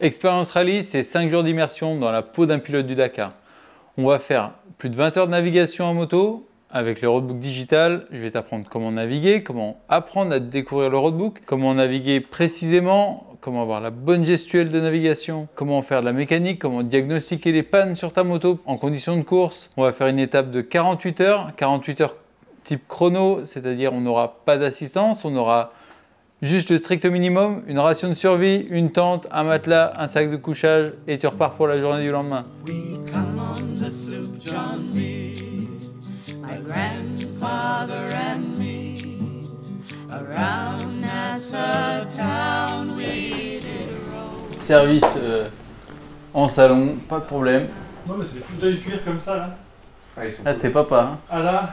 Expérience Rallye, c'est 5 jours d'immersion dans la peau d'un pilote du Dakar. On va faire plus de 20 heures de navigation en moto. Avec le roadbook digital, je vais t'apprendre comment naviguer, comment apprendre à découvrir le roadbook, comment naviguer précisément, comment avoir la bonne gestuelle de navigation, comment faire de la mécanique, comment diagnostiquer les pannes sur ta moto en conditions de course. On va faire une étape de 48 heures type chrono, c'est-à-dire on n'aura pas d'assistance, on aura juste le strict minimum, une ration de survie, une tente, un matelas, un sac de couchage et tu repars pour la journée du lendemain. My grandfather and me around Nassau town we did a roll. Service en salon, pas de problème. Non mais c'est des fauteuils cuir comme ça là. Ah t'es papa hein. Ah là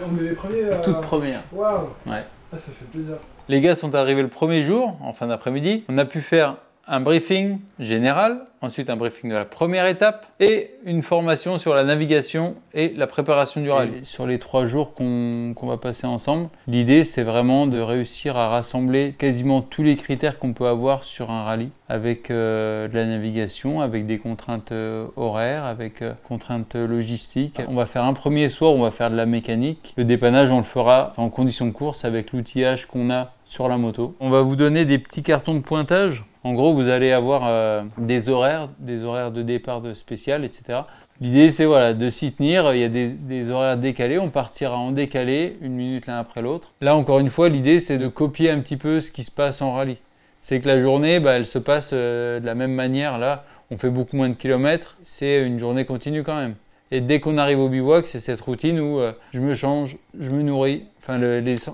on est les premiers Toute première. Waouh. Ouais. Ah ça fait plaisir. Les gars sont arrivés le premier jour, en fin d'après-midi. On a pu faire un briefing général, ensuite un briefing de la première étape et une formation sur la navigation et la préparation du rallye. Et sur les 3 jours qu'on va passer ensemble, l'idée c'est vraiment de réussir à rassembler quasiment tous les critères qu'on peut avoir sur un rallye avec de la navigation, avec des contraintes horaires, avec contraintes logistiques. On va faire un premier soir, on va faire de la mécanique. Le dépannage on le fera en conditions de course avec l'outillage qu'on a sur la moto. On va vous donner des petits cartons de pointage. En gros, vous allez avoir des horaires de départ de spécial, etc. L'idée, c'est voilà, de s'y tenir. Il y a des horaires décalés. On partira en décalé, 1 minute l'un après l'autre. Là, encore une fois, l'idée, c'est de copier un petit peu ce qui se passe en rallye. C'est que la journée, elle se passe de la même manière. Là, on fait beaucoup moins de kilomètres. C'est une journée continue quand même. Et dès qu'on arrive au bivouac, c'est cette routine où je me change, je me nourris, enfin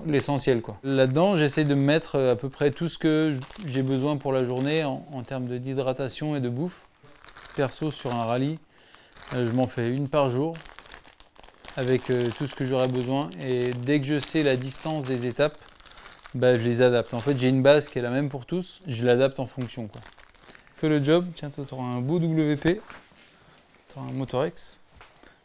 l'essentiel quoi. Là-dedans, j'essaye de me mettre à peu près tout ce que j'ai besoin pour la journée en termes d'hydratation et de bouffe. Perso, sur un rallye, je m'en fais une par jour avec tout ce que j'aurai besoin. Et dès que je sais la distance des étapes, je les adapte. En fait, j'ai une base qui est la même pour tous, je l'adapte en fonction quoi. Fais le job, tiens, tu auras un beau WP, tu auras un Motorex.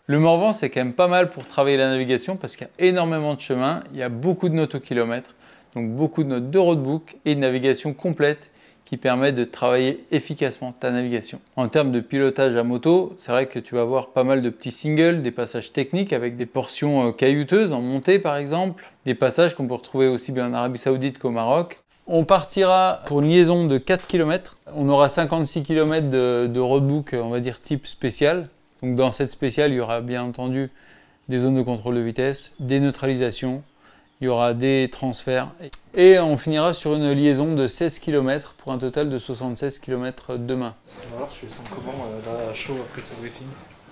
Le Morvan, c'est quand même pas mal pour travailler la navigation parce qu'il y a énormément de chemins, il y a beaucoup de notes au kilomètre, donc beaucoup de notes de roadbook et une navigation complète qui permet de travailler efficacement ta navigation. En termes de pilotage à moto, c'est vrai que tu vas avoir pas mal de petits singles, des passages techniques avec des portions caillouteuses en montée par exemple, des passages qu'on peut retrouver aussi bien en Arabie Saoudite qu'au Maroc. On partira pour une liaison de 4 km, on aura 56 km de roadbook, on va dire type spécial. Donc dans cette spéciale, il y aura bien entendu des zones de contrôle de vitesse, des neutralisations, il y aura des transferts. Et on finira sur une liaison de 16 km pour un total de 76 km demain. Alors je sens comment là, chaud après ce briefing?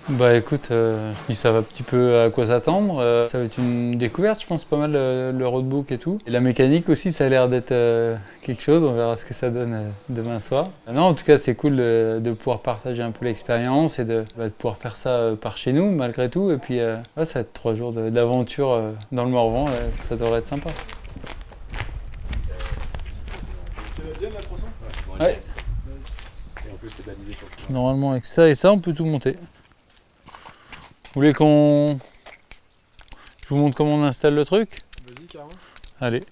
Bah écoute, je savais un petit peu à quoi s'attendre. Ça va être une découverte, je pense, pas mal le roadbook et tout. Et la mécanique aussi, ça a l'air d'être quelque chose. On verra ce que ça donne demain soir. Non, en tout cas, c'est cool de pouvoir partager un peu l'expérience et de pouvoir faire ça par chez nous, malgré tout. Et puis, ouais, ça va être 3 jours d'aventure dans le Morvan. Ça devrait être sympa. C'est la deuxième, la tronçon? Ouais. Et en plus, c'est balisé sur le chemin. Normalement, avec ça et ça, on peut tout monter. Vous voulez qu'on... Je vous montre comment on installe le truc? Vas-y, carrément. Allez.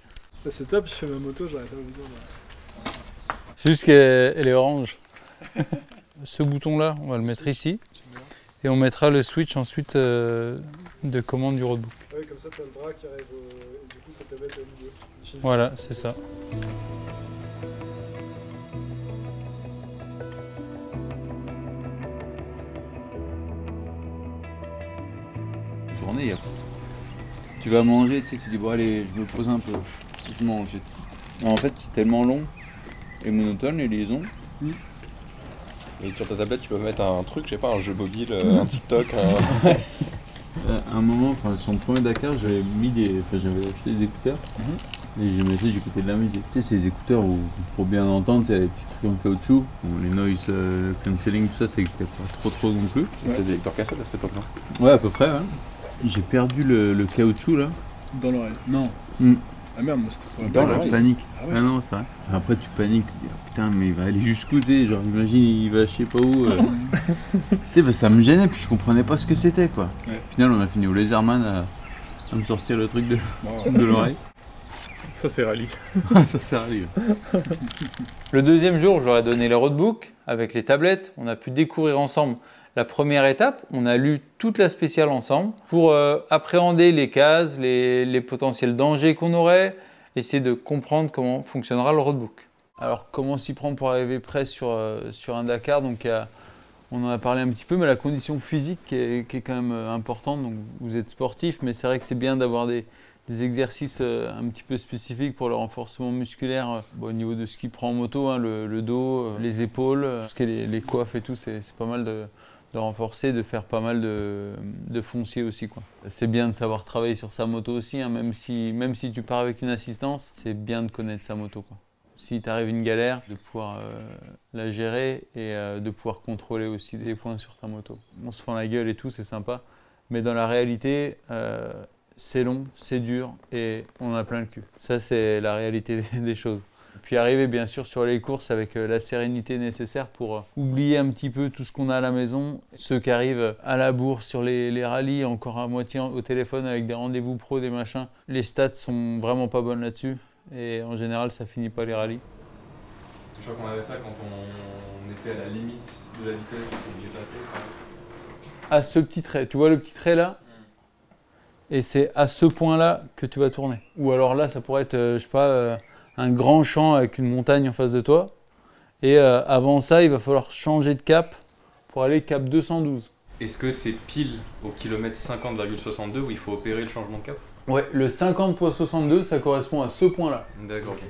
C'est top, je fais ma moto, j'aurais pas besoin de... C'est juste qu'elle est orange. Ce bouton-là, on va le mettre ici. Et on mettra le switch ensuite de commande du roadbook. Ouais, comme ça, tu as le bras qui arrive et du coup, tu peux mettre au milieu. Voilà, c'est ça. Journée, tu vas manger, tu sais, tu dis bon allez, je me pose un peu, je mange. En fait, c'est tellement long et monotone les liaisons. Et sur ta tablette, tu peux mettre un truc, je sais pas, un jeu mobile, un TikTok. À un moment, sur mon premier Dakar, j'avais acheté des écouteurs et j'écoutais de la musique. Tu sais, c'est des écouteurs où pour bien entendre, il y a des petits trucs en caoutchouc. Bon, les noise cancelling, tout ça, ça n'existait pas trop non plus. C'était des lecteurs cassettes à cette époque-là. Ouais, à peu près. Ouais. J'ai perdu le caoutchouc là. Dans l'oreille? Non. Ah merde, moi c'était pour Dans la panique. Ah, ouais. Ah non, c'est vrai. Après tu paniques, tu te dis oh, putain mais il va aller jusqu'où, tu sais, genre imagine il va je sais pas où. Tu sais, bah, ça me gênait puis je comprenais pas ce que c'était quoi. Ouais. Au final on a fini au Laserman à me sortir le truc de l'oreille. Ça c'est rallye. Ça sert à rien. Le deuxième jour, j'aurais donné le roadbook avec les tablettes. On a pu découvrir ensemble la première étape. On a lu toute la spéciale ensemble pour appréhender les cases, les potentiels dangers qu'on aurait, essayer de comprendre comment fonctionnera le roadbook. Alors, comment s'y prendre pour arriver prêt sur un Dakar? Donc, on en a parlé un petit peu, mais la condition physique qui est quand même importante. Donc, vous êtes sportif, mais c'est vrai que c'est bien d'avoir des exercices un petit peu spécifiques pour le renforcement musculaire au niveau de ce qui prend en moto, hein, le dos, les épaules, tout ce qui est les coiffes et tout, c'est pas mal de renforcer, de faire pas mal de foncier aussi, quoi. C'est bien de savoir travailler sur sa moto aussi, hein, même si tu pars avec une assistance, c'est bien de connaître sa moto, quoi. Si t'arrive une galère, de pouvoir la gérer et de pouvoir contrôler aussi des points sur ta moto. On se fend la gueule et tout, c'est sympa, mais dans la réalité, c'est long, c'est dur et on a plein le cul. Ça, c'est la réalité des choses. Puis arriver bien sûr sur les courses avec la sérénité nécessaire pour oublier un petit peu tout ce qu'on a à la maison. Ceux qui arrivent à la bourse sur les rallyes, encore à moitié au téléphone avec des rendez-vous pro, des machins, les stats sont vraiment pas bonnes là-dessus et en général ça finit pas les rallyes. Je crois qu'on avait ça quand on était à la limite de la vitesse qu'on est obligé de passer. À ce petit trait, tu vois le petit trait là? Et c'est à ce point-là que tu vas tourner. Ou alors là, ça pourrait être, je sais pas, un grand champ avec une montagne en face de toi. Et avant ça, il va falloir changer de cap pour aller cap 212. Est-ce que c'est pile au kilomètre 50,62 où il faut opérer le changement de cap? Ouais, le 50.62, ça correspond à ce point-là. D'accord, ok.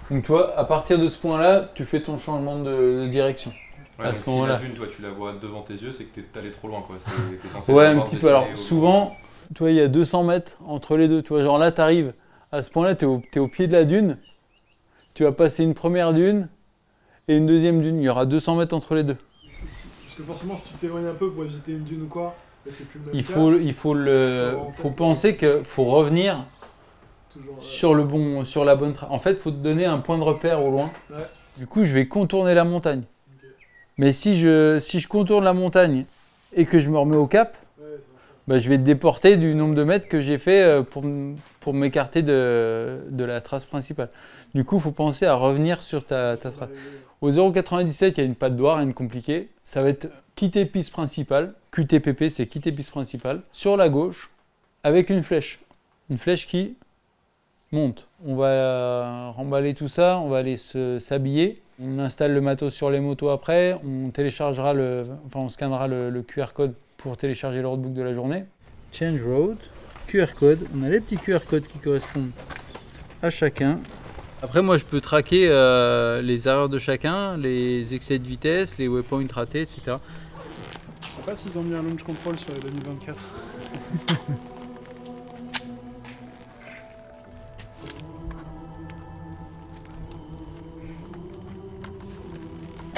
Donc tu vois, à partir de ce point-là, tu fais ton changement de direction. Ouais, à donc ce si moment-là. la dune, toi, tu la vois devant tes yeux, c'est que t'es allé trop loin, quoi. T'es censé Ouais, un l'avoir petit peu. dessiné Alors souvent, tu vois, il y a 200 mètres entre les deux. Tu vois, genre là, tu arrives à ce point-là, tu es au pied de la dune. Tu vas passer une première dune et une deuxième dune. Il y aura 200 mètres entre les deux. Parce que forcément, si tu t'éloignes un peu pour éviter une dune ou quoi, c'est plus le même Faut penser qu'il faut revenir toujours, sur la bonne trace. En fait, il faut te donner un point de repère au loin. Ouais. Du coup, je vais contourner la montagne. Okay. Mais si je contourne la montagne et que je me remets au cap, bah, je vais te déporter du nombre de mètres que j'ai fait pour m'écarter de la trace principale. Du coup, il faut penser à revenir sur ta trace. Au 0,97, il y a une patte d'oie, rien de compliqué. Ça va être quitter piste principale. QTPP, c'est quitter piste principale. Sur la gauche, avec une flèche. Une flèche qui monte. On va remballer tout ça, on va aller s'habiller. On installe le matos sur les motos après. On téléchargera on scannera le QR code pour télécharger le roadbook de la journée. Change road, QR code. On a les petits QR codes qui correspondent à chacun. Après, moi, je peux traquer les erreurs de chacun, les excès de vitesse, les waypoints ratés, etc. Je sais pas s'ils ont mis un launch control sur les 2024.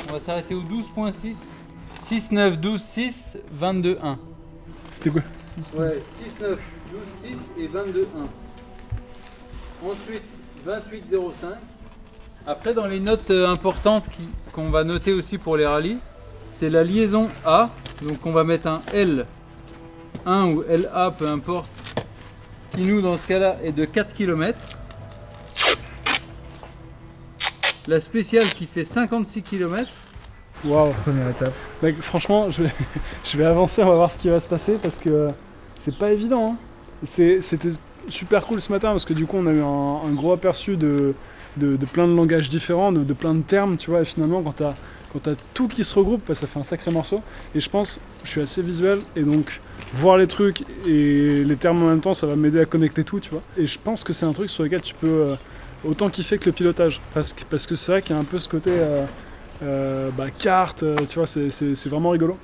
On va s'arrêter au 12.6. 6, 9, 12, 6, 22, 1. C'était quoi? Ouais, 6, 9, 12, 6 et 22, 1. Ensuite, 28, 0, 5. Après, dans les notes importantes qu'on va noter aussi pour les rallyes, c'est la liaison A. Donc, on va mettre un L1 ou LA, peu importe, qui nous, dans ce cas-là, est de 4 km. La spéciale qui fait 56 km. Waouh, première étape. Mec, franchement, je vais avancer, on va voir ce qui va se passer parce que c'est pas évident. Hein. C'était super cool ce matin parce que du coup, on a eu un gros aperçu de plein de langages différents, de plein de termes, tu vois. Et finalement, quand t'as tout qui se regroupe, bah, ça fait un sacré morceau. Et je pense, je suis assez visuel et donc voir les trucs et les termes en même temps, ça va m'aider à connecter tout, tu vois. Et je pense que c'est un truc sur lequel tu peux autant kiffer que le pilotage parce que c'est vrai qu'il y a un peu ce côté carte, tu vois, c'est vraiment rigolo.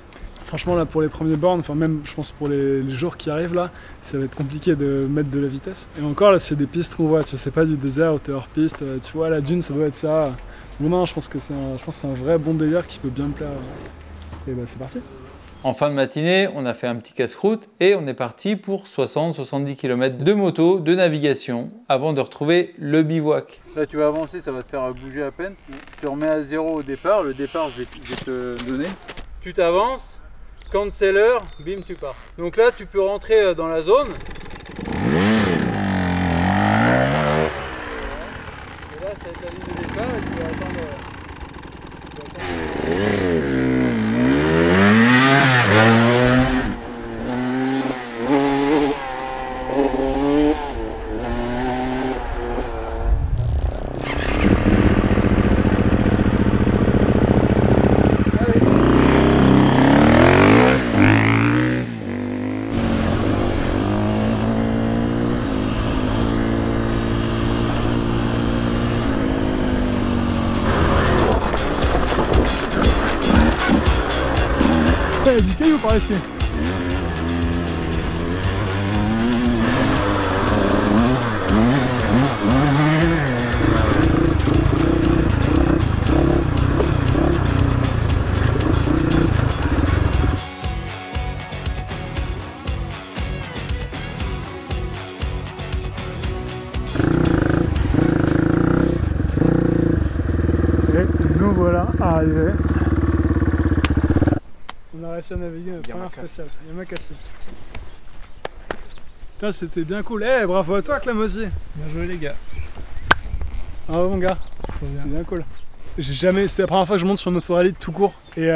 Franchement là pour les premiers bornes, enfin même je pense pour les jours qui arrivent là, ça va être compliqué de mettre de la vitesse. Et encore là c'est des pistes qu'on voit, tu vois, c'est pas du désert où t'es hors piste, tu vois la dune ça doit être ça. Bon non, je pense que c'est un vrai bon délire qui peut bien me plaire. Et bah c'est parti. En fin de matinée, on a fait un petit casse-croûte et on est parti pour 60-70 km de moto, de navigation, avant de retrouver le bivouac. Là, tu vas avancer, ça va te faire bouger à peine. Tu te remets à 0 au départ. Le départ, je vais te donner. Tu t'avances, quand c'est l'heure, bim, tu pars. Donc là, tu peux rentrer dans la zone. ça va être la ligne de départ et tu vas attendre. Il y a du caillou par ici. Et nous voilà arrivés. On a réussi à naviguer notre première spéciale, Yamakasi. Putain, c'était bien cool. Eh, bravo à toi, Clem aussi. Bien joué les gars. Bravo mon gars. C'était bien cool. C'était la première fois que je monte sur une autorallye tout court. Et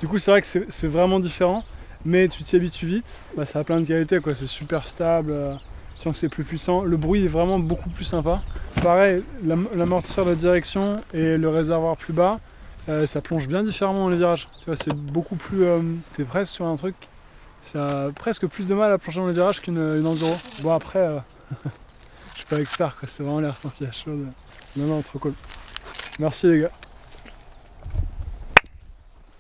du coup, c'est vrai que c'est vraiment différent. Mais tu t'y habitues vite. Bah, ça a plein de qualités, quoi. C'est super stable. Tu sens que c'est plus puissant. Le bruit est vraiment beaucoup plus sympa. Pareil, l'amortisseur de direction et le réservoir plus bas. Ça plonge bien différemment dans les virages. Tu vois, c'est beaucoup plus. T'es presque sur un truc. Ça a presque plus de mal à plonger dans les virages qu'une enduro. Bon, après, je suis pas expert, quoi. C'est vraiment les ressentis à chaud. Non, trop cool. Merci les gars.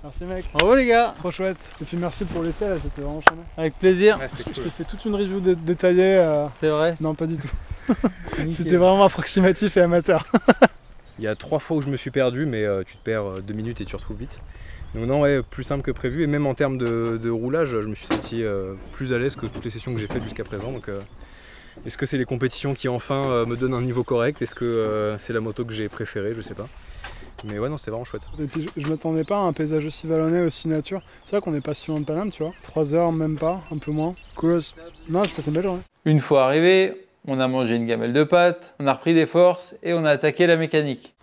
Merci mec. Bravo les gars. Trop chouette. Et puis merci pour l'essai, là, c'était vraiment charmant. Avec plaisir. Ouais, c'était Je cool. t'ai fait toute une review détaillée. C'est vrai. Non, pas du tout. C'était vraiment approximatif et amateur. Il y a 3 fois où je me suis perdu, mais tu te perds 2 minutes et tu retrouves vite. Donc non, ouais, plus simple que prévu. Et même en termes de roulage, je me suis senti plus à l'aise que toutes les sessions que j'ai faites jusqu'à présent. Donc, est-ce que c'est les compétitions qui enfin me donnent un niveau correct? Est-ce que c'est la moto que j'ai préférée? Je sais pas. Mais ouais, non, c'est vraiment chouette. Et puis je m'attendais pas à un paysage aussi vallonné, aussi nature. C'est vrai qu'on n'est pas si loin de Paname, tu vois. 3 heures, même pas, un peu moins. Cool. Non, je passe une belle journée. Une fois arrivé, on a mangé une gamelle de pâtes, on a repris des forces et on a attaqué la mécanique.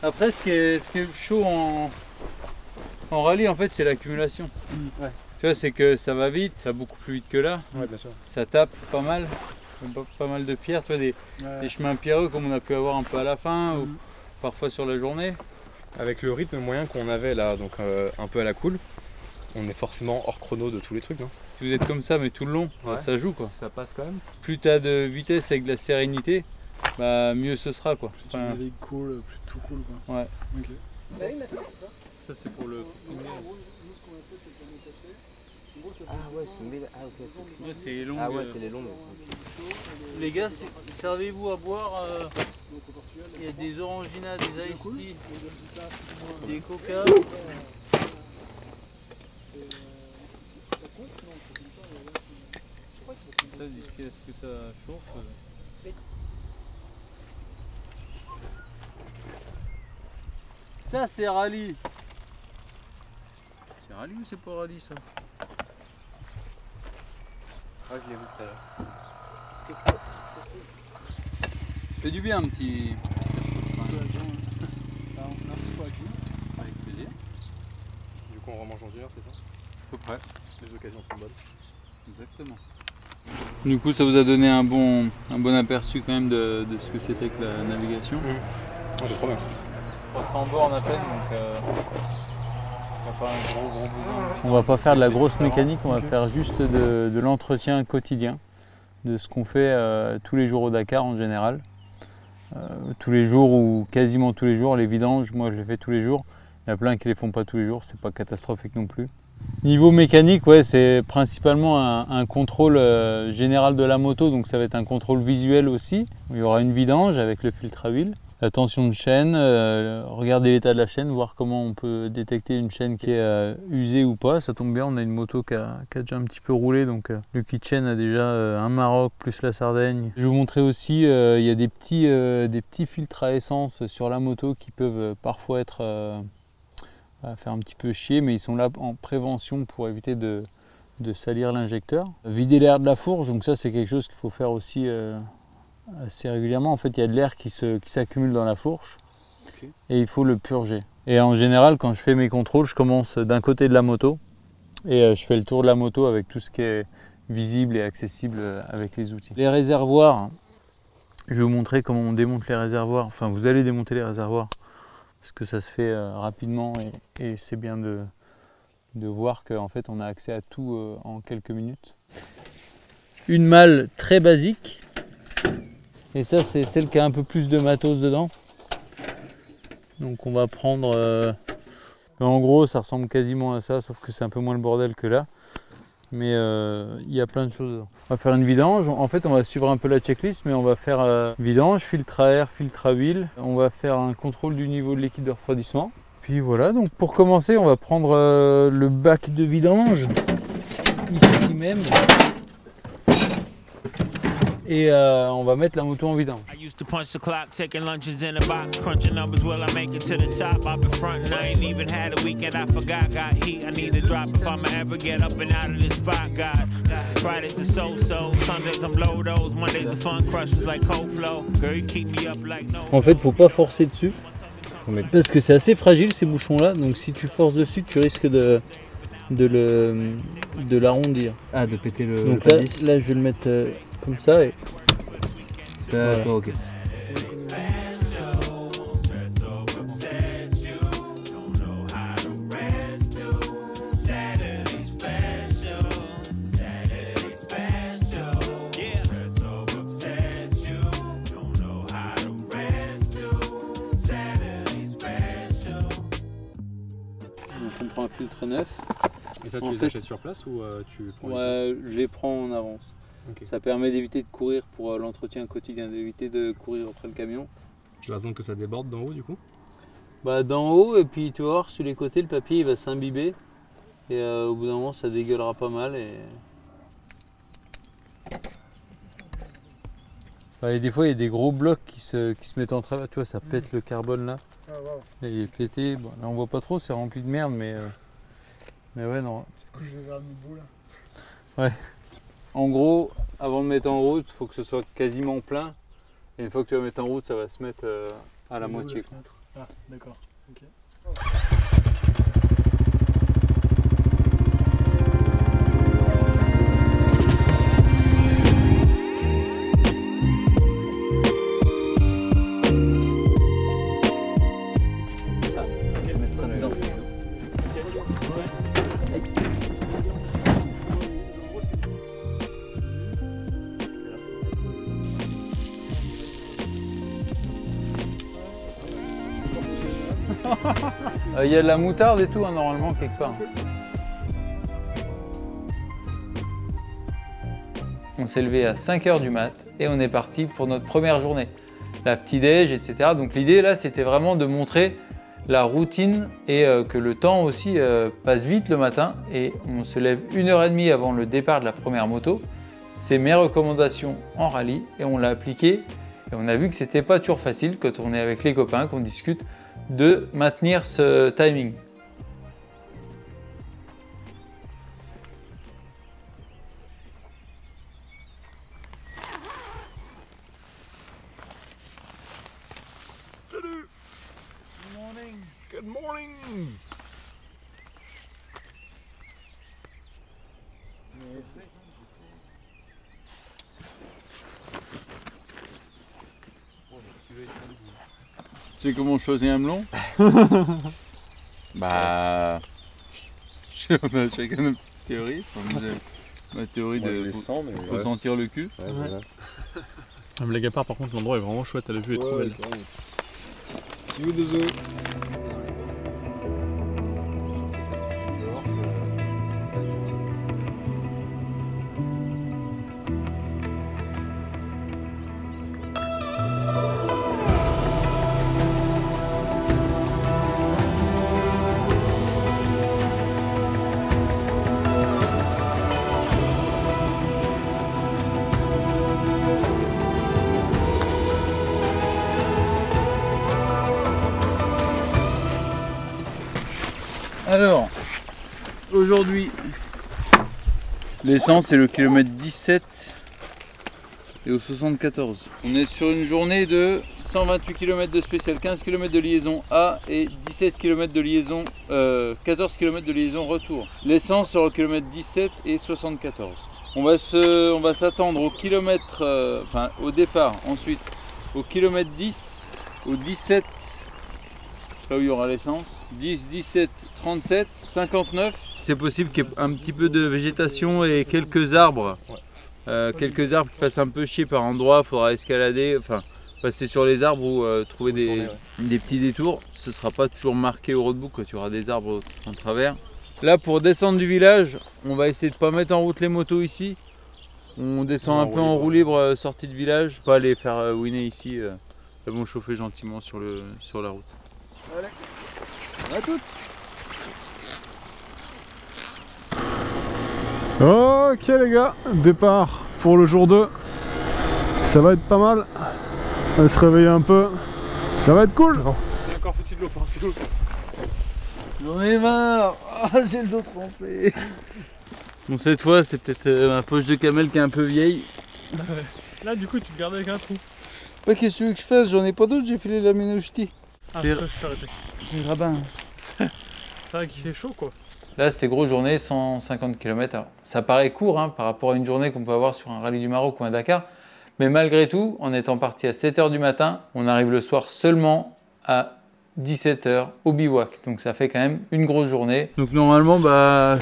Après, ce qui est chaud en rallye, en fait, c'est l'accumulation. Ouais. Tu vois, c'est que ça va vite, ça va beaucoup plus vite que là. Ouais, bien sûr. Ça tape pas mal, pas mal de pierres. Tu vois, des chemins pierreux comme on a pu avoir un peu à la fin ou parfois sur la journée. Avec le rythme moyen qu'on avait là, donc un peu à la cool, on est forcément hors chrono de tous les trucs, non? Si vous êtes comme ça, mais tout le long, Ouais. ça joue quoi. Ça passe quand même. Plus tu as de vitesse avec de la sérénité, bah mieux ce sera quoi. Plus tu navigues cool, plus tout cool quoi. Ouais. Ok. Ça c'est pour le. Ah ouais, ok. Ouais, c'est long. Ah ouais, c'est les longues. Les gars, servez-vous à boire. Il y a des oranginas, des iced tea, des coca. Ça, jusqu'à ce que ça chauffe. Ça, c'est rallye. C'est rallye ou c'est pas rallye ça? Ah, je l'ai vu tout à l'heure. Fait du bien un petit. Merci pour l'accueil. Avec plaisir. Du coup, on remange dans 1 heure, c'est ça? À peu près. Les occasions sont bonnes. Exactement. Du coup, ça vous a donné un bon aperçu quand même de ce que c'était que la navigation. Ah, c'est trop bien. 300 bornes à peine, donc il n'y a pas un gros besoin. On va pas faire de la grosse mécanique, on va faire juste de l'entretien quotidien, de ce qu'on fait tous les jours au Dakar en général. Tous les jours ou quasiment tous les jours, les vidanges, moi je les fais tous les jours. Il y en a plein qui les font pas tous les jours, c'est pas catastrophique non plus. Niveau mécanique, ouais, c'est principalement un contrôle général de la moto, donc ça va être un contrôle visuel aussi. Il y aura une vidange avec le filtre à huile. La tension de chaîne, regarder l'état de la chaîne, voir comment on peut détecter une chaîne qui est usée ou pas. Ça tombe bien, on a une moto qui a déjà un petit peu roulé, donc le kit chaîne a déjà un Maroc plus la Sardaigne. Je vais vous montrer aussi, il y a des petits filtres à essence sur la moto qui peuvent parfois être faire un petit peu chier, mais ils sont là en prévention pour éviter de de salir l'injecteur. Vider l'air de la fourche, donc ça c'est quelque chose qu'il faut faire aussi assez régulièrement. En fait, il y a de l'air qui s'accumule dans la fourche et il faut le purger. Et en général, quand je fais mes contrôles, je commence d'un côté de la moto et je fais le tour de la moto avec tout ce qui est visible et accessible avec les outils. Les réservoirs, je vais vous montrer comment on démonte les réservoirs. Enfin, vous allez démonter les réservoirs parce que ça se fait rapidement et c'est bien de voir qu'en fait on a accès à tout en quelques minutes. Une malle très basique. Et ça, c'est celle qui a un peu plus de matos dedans. Donc on va prendre... en gros, ça ressemble quasiment à ça, sauf que c'est un peu moins le bordel que là. Mais il y a plein de choses dedans. On va faire une vidange. En fait, on va suivre un peu la checklist, mais on va faire vidange, filtre à air, filtre à huile. On va faire un contrôle du niveau de liquide de refroidissement. Puis voilà, donc pour commencer, on va prendre le bac de vidange, ici même. Et on va mettre la moto en vidange. En fait, faut pas forcer dessus parce que c'est assez fragile ces bouchons là, donc si tu forces dessus, tu risques de l'arrondir. Ah, de péter le. Donc là, je vais le mettre comme ça et. D'accord, ok. On prend un filtre neuf. Et ça, tu les achètes sur place ou tu prends je les prends en avance. Okay. Ça permet d'éviter de courir pour l'entretien quotidien, d'éviter de courir après le camion. J'ai l'impression que ça déborde d'en haut du coup? Bah d'en haut, et puis tu vas voir sur les côtés, le papier il va s'imbiber. Et au bout d'un moment, ça dégueulera pas mal. Et des fois, il y a des gros blocs qui se mettent en travers. Tu vois, ça pète le carbone là. Ah, wow. Là, il est pété. Bon, là, on voit pas trop, c'est rempli de merde, mais ouais, non. Petite couche de vernis beau là. Ouais. En gros, avant de mettre en route, il faut que ce soit quasiment plein. Et une fois que tu vas mettre en route, ça va se mettre à la moitié. Quoi. Ah, d'accord. Okay. Il y a de la moutarde et tout, hein, normalement, quelque part. On s'est levé à 5 h du mat et on est parti pour notre première journée. La petit-déj, etc. Donc l'idée là, c'était vraiment de montrer la routine et que le temps aussi passe vite le matin. Et on se lève 1h30 avant le départ de la première moto. C'est mes recommandations en rallye et on l'a appliqué. Et on a vu que c'était pas toujours facile quand on est avec les copains, qu'on discute, de maintenir ce timing. Salut. Good morning. Good morning. Tu sais comment choisir un melon? Bah... on a chacun notre petite théorie. Ma théorie de... faut sentir le cul. Ouais, voilà. Ah, blague à part, par contre, l'endroit est vraiment chouette, la vue est trop belle. Petit bout de zoo. Alors, aujourd'hui, L'essence c'est le kilomètre 17 et au 74. On est sur une journée de 128 km de spécial, 15 km de liaison A et 17 km de liaison, 14 km de liaison retour. L'essence sur le kilomètre 17 et 74. On va s'attendre au kilomètre, enfin au départ, ensuite au kilomètre 10, au 17, là où il y aura l'essence, 10, 17, 37, 59. C'est possible qu'il y ait un petit peu de végétation et quelques arbres. Quelques arbres qui fassent un peu chier par endroits, il faudra escalader, enfin passer sur les arbres ou trouver des petits détours. Ce ne sera pas toujours marqué au roadbook, quand tu auras des arbres en travers. Là pour descendre du village, on va essayer de ne pas mettre en route les motos ici. On descend un peu en roue libre sortie de village, pas les faire winner ici. Elles vont chauffer gentiment sur la route. Allez, à toutes. Ok les gars, départ pour le jour 2. Ça va être pas mal. On va se réveiller un peu. Ça va être cool. J'ai encore foutu de l'eau partout. J'en ai marre. J'ai le dos trempé. Bon cette fois c'est peut-être ma poche de camel qui est un peu vieille. Là du coup tu te gardes avec un trou. Qu'est-ce que tu veux que je fasse? J'en ai pas d'autres, j'ai filé la mienne au ch'ti. Ah je peux arrêter. C'est le rabbin. C'est vrai qu'il fait chaud quoi. Là, c'était grosse journée, 150 km. Alors, ça paraît court hein, par rapport à une journée qu'on peut avoir sur un rallye du Maroc ou un Dakar. Mais malgré tout, en étant parti à 7 h du matin, on arrive le soir seulement à 17 h au bivouac. Donc ça fait quand même une grosse journée. Donc normalement,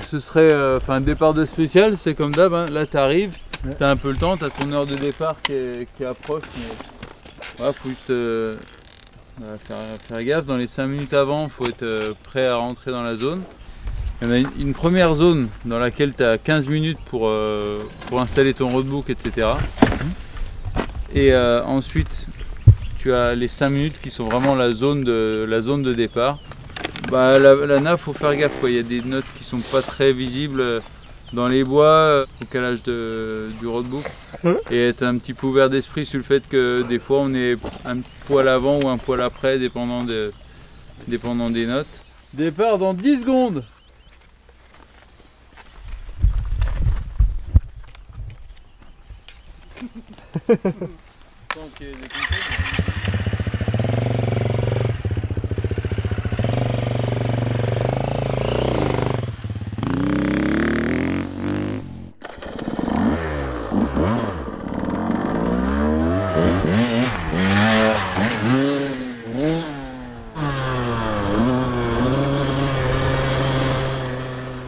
ce serait un départ de spécial, c'est comme d'hab. Hein. Là, tu arrives, tu as un peu le temps, tu as ton heure de départ qui approche. Mais faut juste faire gaffe. Dans les 5 minutes avant, il faut être prêt à rentrer dans la zone. Il y en a une première zone dans laquelle tu as 15 minutes pour installer ton roadbook, etc. Et ensuite, tu as les 5 minutes qui sont vraiment la zone de départ. La nave, il faut faire gaffe, quoi. Il y a des notes qui sont pas très visibles dans les bois au calage du roadbook. Et être un petit peu ouvert d'esprit sur le fait que des fois on est un poil avant ou un poil après, dépendant des notes. Départ dans 10 secondes.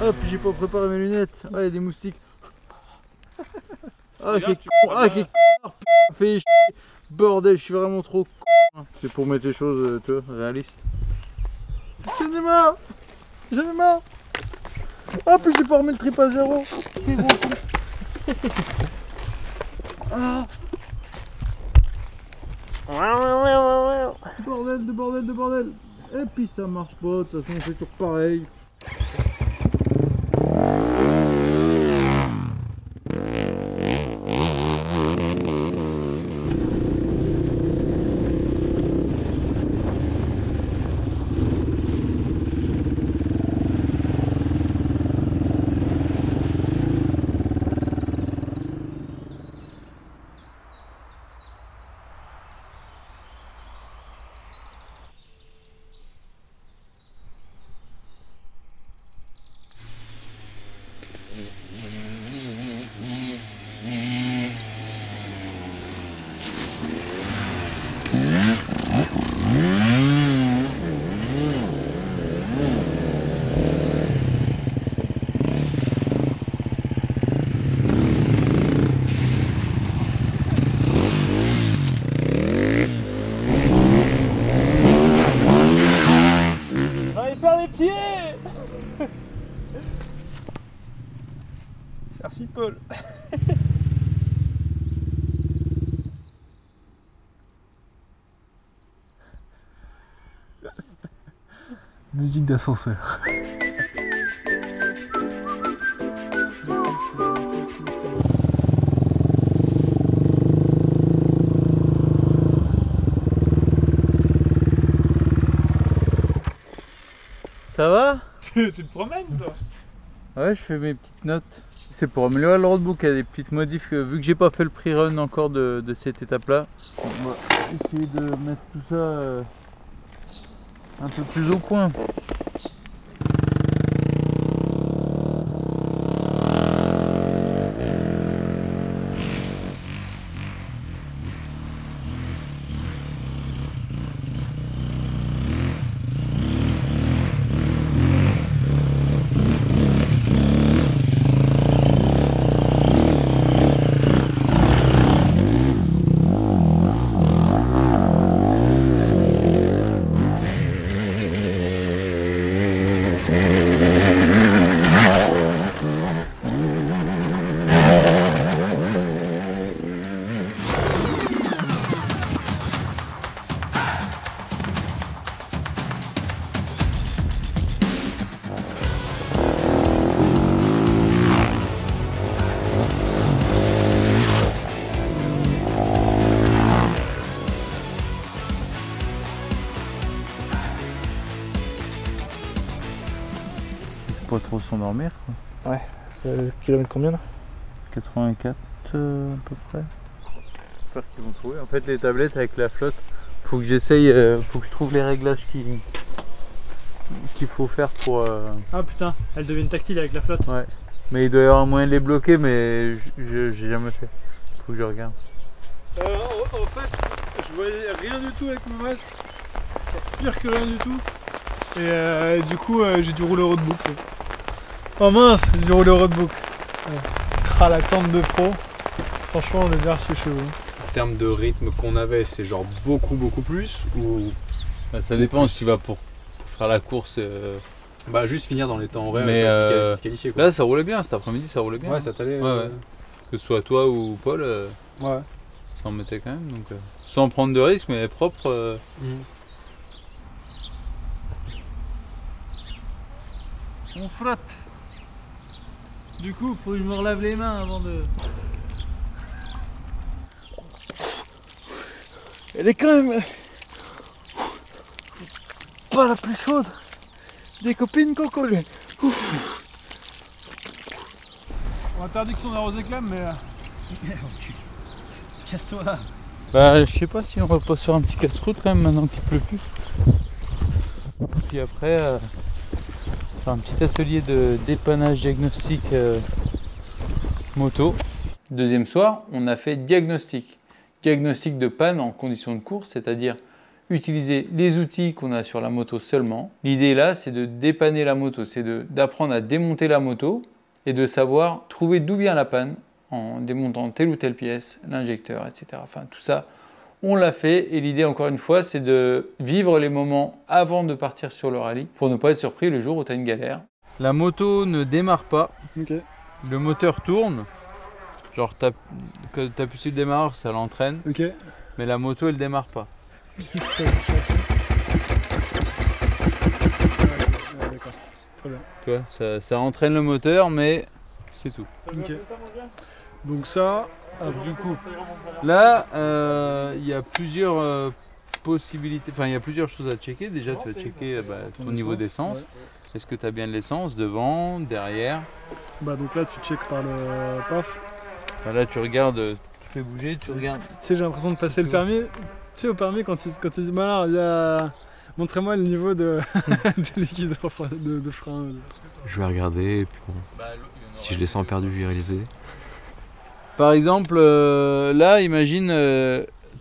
Hop, j'ai pas préparé mes lunettes. Ah, il y a des moustiques. Ah, quel con, fait chier. Bordel, je suis vraiment trop con. C'est pour mettre les choses, tu vois, réalistes. J'en ai marre. J'en ai marre. Ah, puis j'ai pas remis le trip à 0. Quel gros con. Ah. De bordel. Et puis ça marche pas, de toute façon c'est toujours pareil. Merci Paul. Musique d'ascenseur. Ça va? Tu te promènes toi? Ouais, je fais mes petites notes. C'est pour améliorer le roadbook, il y a des petites modifs, vu que j'ai pas fait le pré-run encore de cette étape-là. On va essayer de mettre tout ça un peu plus au point. Pas trop s'endormir quoi. Ouais, c'est kilomètre combien là? 84 à peu près. J'espère qu'ils vont trouver. En fait les tablettes avec la flotte, faut que j'essaye, faut que je trouve les réglages qu'il faut faire pour... Ah putain, elles deviennent tactiles avec la flotte. Ouais. Mais il doit y avoir un moyen de les bloquer mais j'ai jamais fait. Faut que je regarde. En fait, je voyais rien du tout avec mon masque. Pire que rien du tout. Et du coup, j'ai dû rouler au roadbook. Oh mince, j'ai dû rouler au roadbook. Ouais. La tente de pro. Franchement, on est bien reçu chez vous. En termes de rythme qu'on avait, c'est genre beaucoup plus ou Bah, ça dépend si tu vas pour faire la course. bah juste finir dans les temps horaires Mais, et pas disqualifier quoi. Là ça roulait bien, cet après-midi ça roulait bien. Ouais, ça t'allait. Ouais. Que ce soit toi ou Paul, Ouais. ça en mettait quand même. Donc, sans prendre de risques mais propre. On frotte. Du coup, faut que je me relave les mains avant de... Elle est quand même pas la plus chaude des copines qu'on connaît. Interdiction d'arroser Clam, mais... Casse-toi là. Bah je sais pas si on va pas sur un petit casse-croûte quand même maintenant qu'il pleut plus. Puis après, faire un petit atelier de dépannage diagnostic moto. Deuxième soir, on a fait diagnostic. Diagnostic de panne en conditions de course, c'est-à-dire utiliser les outils qu'on a sur la moto seulement. L'idée là, c'est de dépanner la moto, c'est d'apprendre à démonter la moto et de savoir trouver d'où vient la panne en démontant telle ou telle pièce, l'injecteur, etc. Enfin, tout ça, on l'a fait. Et l'idée, encore une fois, c'est de vivre les moments avant de partir sur le rallye pour ne pas être surpris le jour où tu as une galère. La moto ne démarre pas. Okay. Le moteur tourne. Genre, quand tu appuies sur le démarreur, ça l'entraîne. Okay. Mais la moto, elle démarre pas. D'accord. Très bien. Tu vois, ça entraîne le moteur, mais c'est tout. Okay. Donc ça, Du coup, là, il y a plusieurs possibilités, enfin il y a plusieurs choses à checker. Déjà, tu vas checker ton niveau d'essence. Ouais. Est-ce que tu as bien de l'essence devant, derrière? Bah donc là, tu checkes par le PAF. Bah là, tu regardes, tu fais bouger, tu regardes. Tu sais, j'ai l'impression de passer le permis. Tu sais, au permis, quand il dit, bah alors, il y a... montrez-moi le niveau de, de liquide de frein. Je vais regarder et puis bon, si je descends perdu, je vais les aider. Par exemple, là, imagine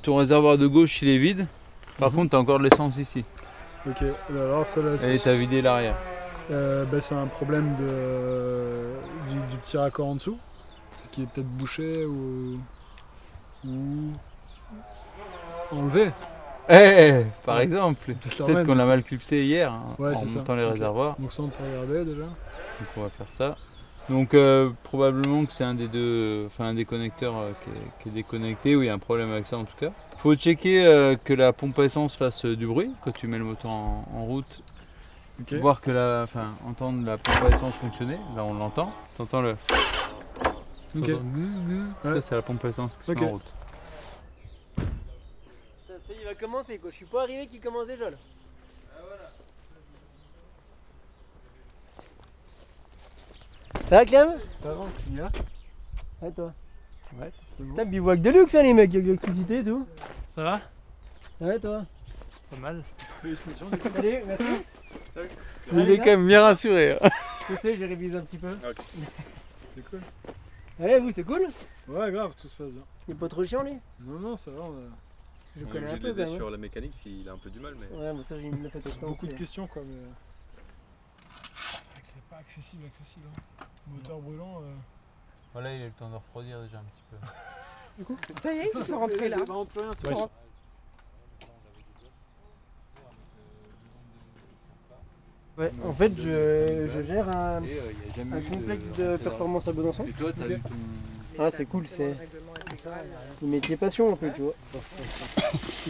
ton réservoir de gauche il est vide. Par contre, tu as encore de l'essence ici. Ok, alors ça là. Et tu as vidé l'arrière. C'est un problème du petit raccord en dessous. C'est qui est peut-être bouché ou enlevé. Par exemple, peut-être qu'on a mal clipsé hier en montant les réservoirs. Donc ça on peut regarder déjà. Donc on va faire ça. Donc probablement que c'est un des deux, enfin un des connecteurs qui est déconnecté ou il y a un problème avec ça en tout cas. Faut checker que la pompe à essence fasse du bruit quand tu mets le moteur en route. Okay. Voir que entendre la pompe à essence fonctionner. Là on l'entend. T'entends le. Okay. Bzz, bzz. Ouais. Ça c'est la pompe à essence qui se met en route. Ça il va commencer quoi. Je suis pas arrivé qu'il commence déjà là. Ça va Clem? Ça va, tu viens? Ouais toi. Ouais, Putain, bivouac de luxe hein les mecs, avec l'électricité et tout. Ça va? Ça va toi? Pas mal. Félicitations. Allez, merci. Il est quand même bien rassuré. Je sais, j'ai révisé un petit peu. C'est cool. Ouais, vous, c'est cool? Ouais, grave, tout se passe bien. Il est pas trop chiant lui? Non, non, ça va. Je On est connais un obligé de peu quand l'aider même. sur la mécanique s'il a un peu du mal, mais. Ouais, moi ça, j'ai me l'a fait tout le temps. Beaucoup de aussi. questions, quoi, mais. C'est pas accessible. Hein. Moteur brûlant. Voilà, il a eu le temps de refroidir déjà un petit peu. Ça y est, ils sont rentrés là. Ouais, en fait, je gère un complexe de performance à Besançon. Et toi, t'as eu ton... Ah, c'est cool, c'est le métier passion un peu, tu vois.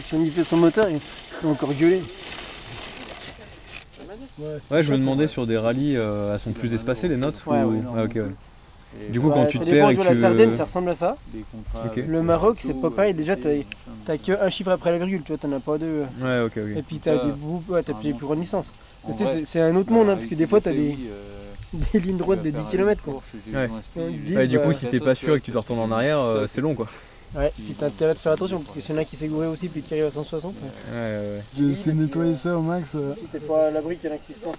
Si on y fait son moteur, il peut encore gueuler. Ouais, je me demandais sur des rallyes, elles sont plus espacées les notes Ouais, ou... ouais. Ah, ok, ouais. Du coup, quand tu te ça perds dépend, et tu que vois, tu. la Sardaigne, ça ressemble à ça. Des contrats Ok. avec Le Maroc, c'est Auto, pas pareil. Déjà, t'as que un chiffre après la virgule, tu vois, t'en as pas deux. Ouais, ok, Et ok. puis t'as des bouts, ouais, t'as les plus grandes licences. En Mais tu sais, vrai, c'est un autre monde, hein, parce avec que des fois, t'as TI, des lignes droites de 10 km, quoi. Ouais. Dix, Ouais, du coup, bah, si t'es pas sûr et que tu te retournes en arrière, c'est long quoi. Ouais, puis t'as intérêt de faire attention, parce que s'il y en a qui s'est gouré aussi, puis qui arrive à 160, Ouais. J'ai essayé de nettoyer ça au max. t'es pas à l'abri qu'il y en a qui se plantent.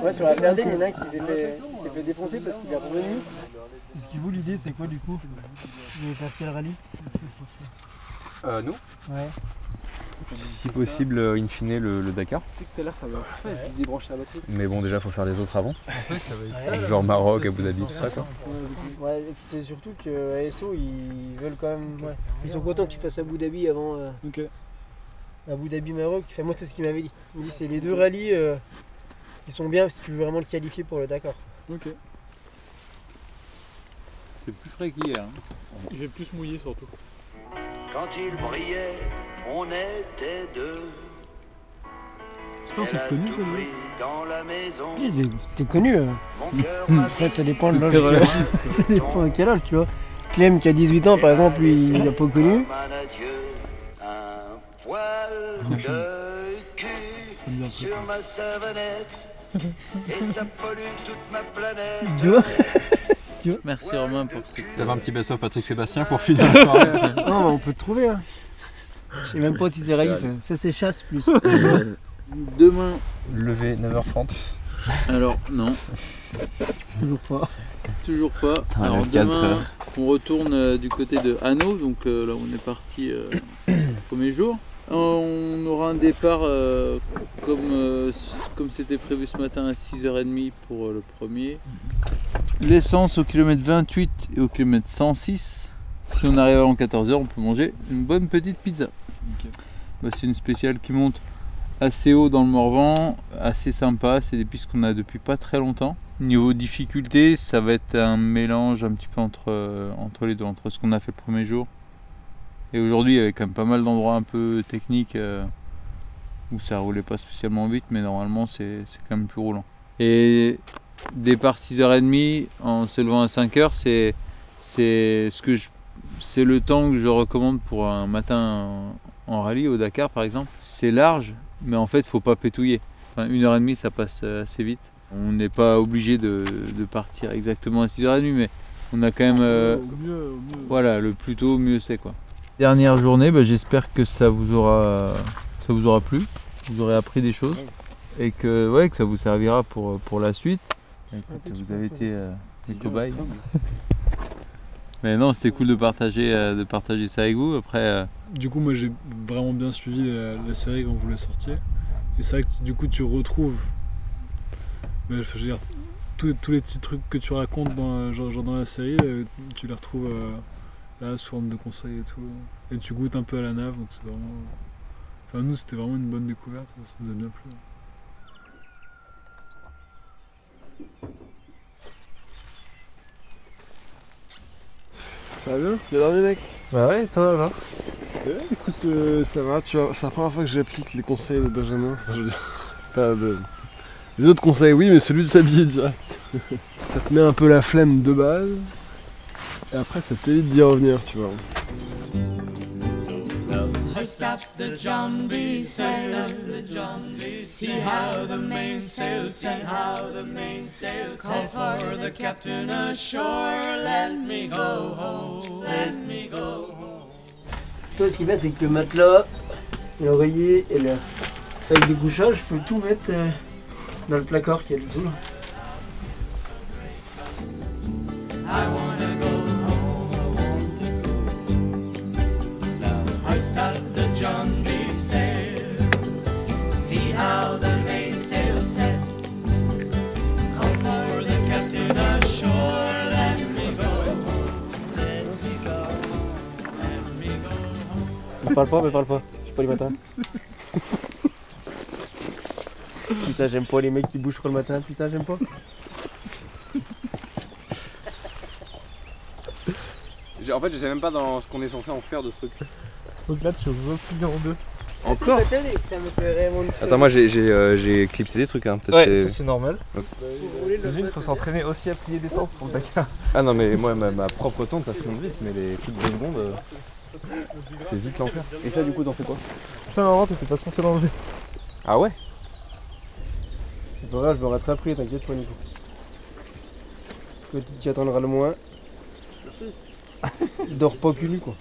Ouais, sur la Sardaigne, il y en a un qui s'est fait défoncer parce qu'il est revenu. Est-ce que vous, l'idée, c'est quoi du coup? Vous voulez faire quel rallye? Nous Ouais. Si possible, in fine, le Dakar. Tout à l'heure, ça va faire, j'ai débranché la batterie. Mais bon, déjà, faut faire les autres avant. Ouais. Genre Maroc, Abu Dhabi, tout ça quoi. Ouais, et puis c'est surtout que ASO, ils veulent quand même. Ouais. Ils sont contents que tu fasses Abu Dhabi avant. Ok. Abu Dhabi, Maroc. Enfin, moi, c'est ce qu'il m'avait dit. Il me dit c'est les deux rallyes qui sont bien si tu veux vraiment le qualifier pour le Dakar. Ok. C'est plus frais qu'hier. Hein. Il fait plus mouillé surtout. Quand il brillait, on était deux. C'est pas un Elle truc a connu tout ça, pris dans la maison. C'était connu. Mon cœur Après, ça dépend de l'âge. Ça dépend à quel âge, tu vois. Clem qui a 18 ans, par exemple, lui, il l'a pas connu. Un poil de cul sur ma savonnette. Et ça pollue toute ma planète. Tu vois. Merci Romain pour ce... T'avais un petit best-of Patrick Sébastien pour finir la soirée. Non, mais on peut te trouver. Hein. Je sais même pas si c'est rallye, ça c'est chasse plus. Demain. Levé 9h30. Alors, non. Toujours pas. Toujours pas. Alors demain, on retourne du côté de Hanau, donc là on est parti le premier jour. On aura un départ comme c'était prévu ce matin à 6h30 pour le premier. L'essence au kilomètre 28 et au kilomètre 106. Si on arrive avant 14h, on peut manger une bonne petite pizza. Okay. Bah, c'est une spéciale qui monte assez haut dans le Morvan, assez sympa. C'est des pistes qu'on a depuis pas très longtemps. Niveau difficulté, ça va être un mélange un petit peu entre les deux, entre ce qu'on a fait le premier jour. Et aujourd'hui, il y avait quand même pas mal d'endroits un peu techniques où ça roulait pas spécialement vite, mais normalement c'est quand même plus roulant. Et départ 6h30 en se levant à 5h, c'est le temps que je recommande pour un matin en rallye au Dakar par exemple. C'est large, mais en fait il faut pas pétouiller. Enfin, 1h30 ça passe assez vite. On n'est pas obligé de partir exactement à 6h30, mais on a quand même au mieux. Voilà, le plus tôt mieux c'est quoi. Dernière journée, bah, j'espère que ça vous aura plu, vous aurez appris des choses et que ça vous servira pour la suite. Écoute, vous avez été des cobayes. Mais non, c'était cool de partager ça avec vous. Après, Du coup, moi j'ai vraiment bien suivi la série quand vous la sortiez. Et c'est vrai que du coup tu retrouves, je veux dire, tous les petits trucs que tu racontes dans la série, tu les retrouves là sous forme de conseils et tout. Et tu goûtes un peu à la nave, donc c'est vraiment... Enfin, nous c'était vraiment une bonne découverte, ça nous a bien plu. Ça va bien? Bien dormi mec? Bah ouais, toi va. Écoute, ça va, tu vois, c'est la première fois que j'applique les conseils de Benjamin. Enfin, je veux dire, pas de... Les autres conseils oui, mais celui de s'habiller direct. Ça te met un peu la flemme de base, et après ça t'évite d'y revenir, tu vois. See how the mainsail set, how the mainsail set. Call for the captain ashore, let me go home, let me go home. Toi, ce qui est bien, c'est que le matelas, l'oreiller et le sac de couchage, je peux tout mettre dans le placard qui est dessous. I wanna go home. Now hoist out the John B. sails. See how the mainsail set. Call for the captain ashore. Let me go home. Let me go home. Let me go home. Me parle pas. Je suis pas les matins. Putain, j'aime pas les mecs qui bougent trop le matin. Putain, j'aime pas. En fait, je sais même pas dans ce qu'on est censé en faire de ce truc. Donc là, tu es replié en deux. Encore? Attends, moi j'ai clipsé des trucs. Hein. Ouais, ça c'est normal. Okay. Imagine, il faut s'entraîner aussi à plier des tentes pour le Dakar. Ah non, mais moi, ma propre tente, ça se monte vite, mais les trucs de secondes, c'est vite l'enfer. Et ça, du coup, t'en fais quoi? Ça, normalement, t'étais pas censé l'enlever. Ah ouais? C'est pas grave, je me rattraperai, t'inquiète pas, Nico. Que tu t'y attendras le moins. Merci. Il dort pas cul nu, quoi.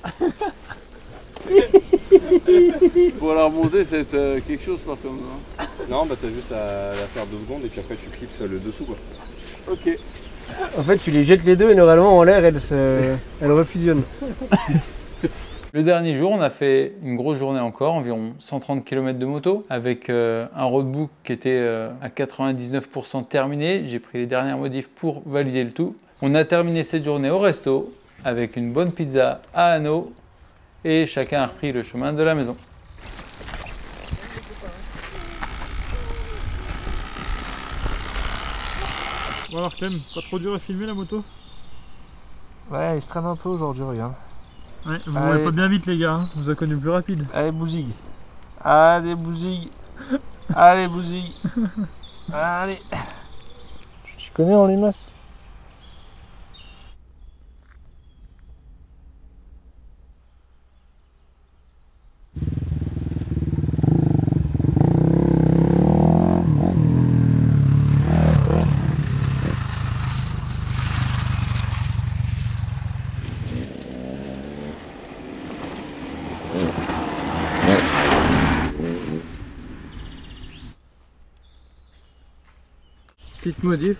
Pour la remonter, c'est quelque chose par contre. Non, bah t'as juste à la faire 2 secondes et puis après tu clipses le dessous, quoi. Ok. En fait, tu les jettes les deux et normalement, en l'air, elles refusionnent. Le dernier jour, on a fait une grosse journée encore, environ 130 km de moto, avec un roadbook qui était à 99% terminé. J'ai pris les dernières modifs pour valider le tout. On a terminé cette journée au resto, avec une bonne pizza à Hanau, et chacun a repris le chemin de la maison. Bon alors Clem, pas trop dur à filmer la moto? Ouais, il se traîne un peu aujourd'hui, regarde. Ouais, vous roulez pas bien vite les gars, hein. On vous a connu plus rapide. Allez, bousig. Allez, bousig. Allez, bousig. Allez. Tu connais en limace? Petite modif,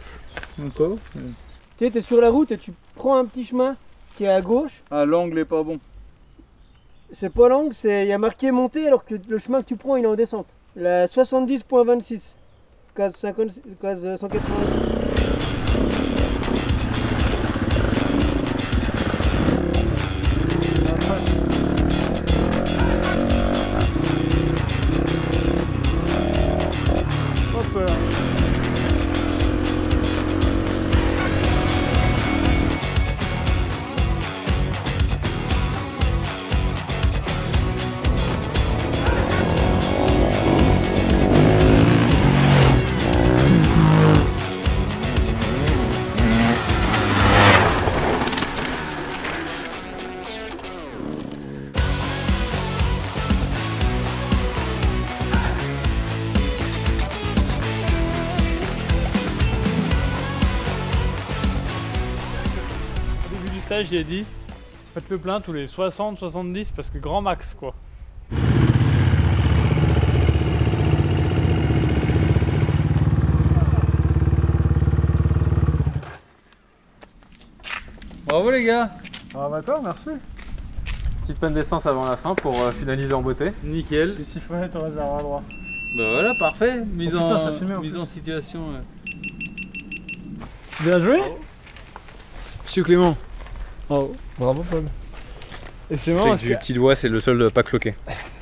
encore. Tu sais, t'es sur la route et tu prends un petit chemin qui est à gauche. Ah, l'angle est pas bon. C'est pas l'angle, il y a marqué montée alors que le chemin que tu prends il est en descente. La 70.26, case 180. J'ai dit, faites le plein tous les 60-70 parce que grand max quoi. Bravo les gars. Ah bah toi, merci. Petite panne d'essence avant la fin pour finaliser en beauté. Nickel. Les siphonnettes au réservoir droit. Bah voilà, parfait. Mise mise en situation. Bien joué. Monsieur Clément. Oh. Bravo Paul. Et c'est Je marrant. sais que du petit doigt, c'est le seul pas cloqué.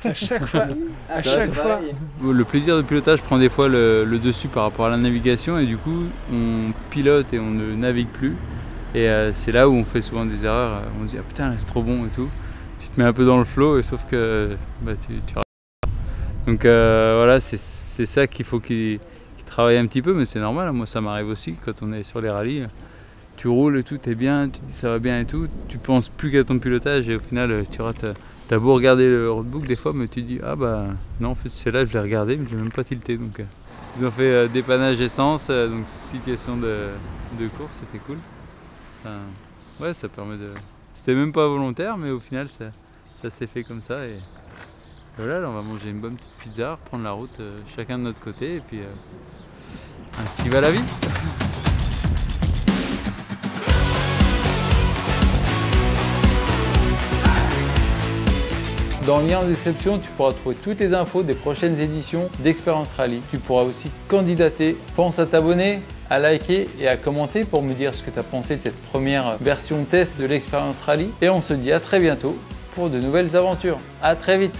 À chaque fois. À chaque fois. Le plaisir de pilotage prend des fois le dessus par rapport à la navigation et du coup on pilote et on ne navigue plus. Et c'est là où on fait souvent des erreurs. On se dit ah putain c'est trop bon et tout. Tu te mets un peu dans le flow et sauf que bah, tu rates. Donc voilà, c'est ça qu'il faut qu'il travaille un petit peu, mais c'est normal. Moi ça m'arrive aussi quand on est sur les rallyes. Tu roules et tout, t'es bien, tu dis ça va bien et tout, tu penses plus qu'à ton pilotage et au final tu rates T'as beau regarder le roadbook des fois, mais tu dis ah bah non en fait celle-là je l'ai regardé mais je l'ai même pas tilté donc ils ont fait dépannage essence donc situation de course, c'était cool. Enfin, ouais, ça permet de... C'était même pas volontaire mais au final ça s'est fait comme ça et voilà, là on va manger une bonne petite pizza, reprendre la route chacun de notre côté et puis ainsi va la vie. Dans le lien en description, tu pourras trouver toutes les infos des prochaines éditions d'Expérience Rally. Tu pourras aussi candidater. Pense à t'abonner, à liker et à commenter pour me dire ce que tu as pensé de cette première version test de l'Expérience Rally. Et on se dit à très bientôt pour de nouvelles aventures. À très vite!